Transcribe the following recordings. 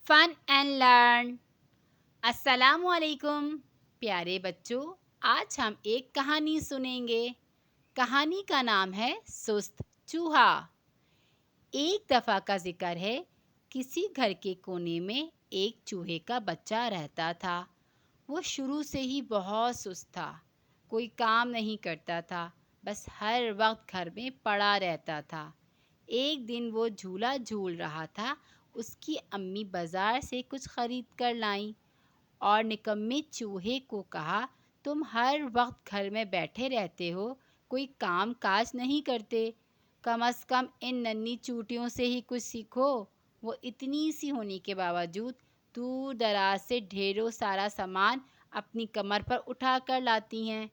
Fun and learn. السلام علیکم پیارے بچوں، آج ہم ایک کہانی سنیں گے۔ کہانی کا نام ہے سست چوہا۔ ایک دفعہ کا ذکر ہے، کسی گھر کے کونے میں ایک چوہے کا بچہ رہتا تھا۔ وہ شروع سے ہی بہت سست تھا، کوئی کام نہیں کرتا تھا، بس ہر وقت گھر میں پڑا رہتا تھا۔ ایک دن وہ جھولا جھول رہا تھا، اس کی امی بازار سے کچھ خرید کر لائیں اور نکمے چوہے کو کہا، تم ہر وقت گھر میں بیٹھے رہتے ہو، کوئی کام کاج نہیں کرتے، کم از کم ان ننھی چوٹیوں سے ہی کچھ سیکھو۔ وہ اتنی سی ہونے کے باوجود دور دراز سے ڈھیروں سارا سامان اپنی کمر پر اٹھا کر لاتی ہیں۔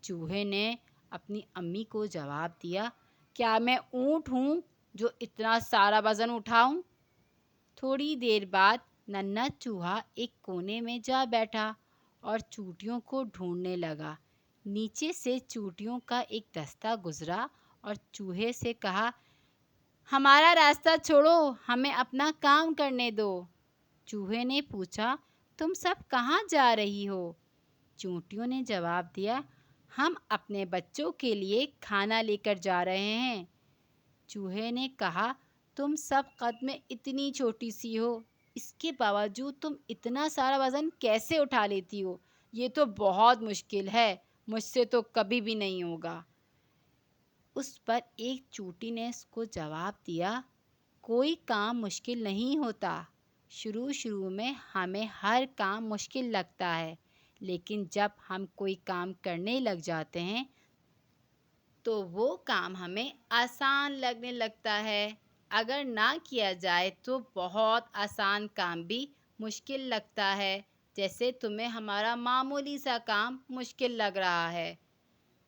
چوہے نے اپنی امی کو جواب دیا، کیا میں اونٹ ہوں جو اتنا سارا وزن اٹھاؤں؟ تھوڑی دیر بعد ننھا چوہا ایک کونے میں جا بیٹھا اور چوٹیوں کو ڈھونڈنے لگا۔ نیچے سے چوٹیوں کا ایک دستہ گزرا اور چوہے سے کہا، ہمارا راستہ چھوڑو، ہمیں اپنا کام کرنے دو۔ چوہے نے پوچھا، تم سب کہاں جا رہی ہو؟ چونٹیوں نے جواب دیا، ہم اپنے بچوں کے لیے کھانا لے کر جا رہے ہیں۔ چوہے نے کہا، تم سب قد میں اتنی چھوٹی سی ہو، اس کے باوجود تم اتنا سارا وزن کیسے اٹھا لیتی ہو؟ یہ تو بہت مشکل ہے، مجھ سے تو کبھی بھی نہیں ہوگا۔ اس پر ایک چوٹی نے اس کو جواب دیا، کوئی کام مشکل نہیں ہوتا۔ شروع میں ہمیں ہر کام مشکل لگتا ہے، لیکن جب ہم کوئی کام کرنے لگ جاتے ہیں تو وہ کام ہمیں آسان لگنے لگتا ہے۔ اگر نہ کیا جائے تو بہت آسان کام بھی مشکل لگتا ہے، جیسے تمہیں ہمارا معمولی سا کام مشکل لگ رہا ہے۔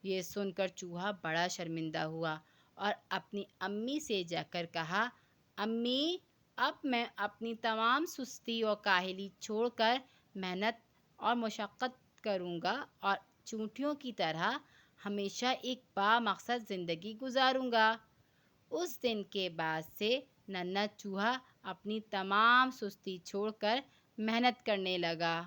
یہ سن کر چوہا بڑا شرمندہ ہوا اور اپنی امی سے جا کر کہا، امی، اب میں اپنی تمام سستی اور کاہلی چھوڑ کر محنت اور مشقت کروں گا اور چونٹیوں کی طرح ہمیشہ ایک بامقصد زندگی گزاروں گا۔ اس دن کے بعد سے ننھا چوہا اپنی تمام سستی چھوڑ کر محنت کرنے لگا۔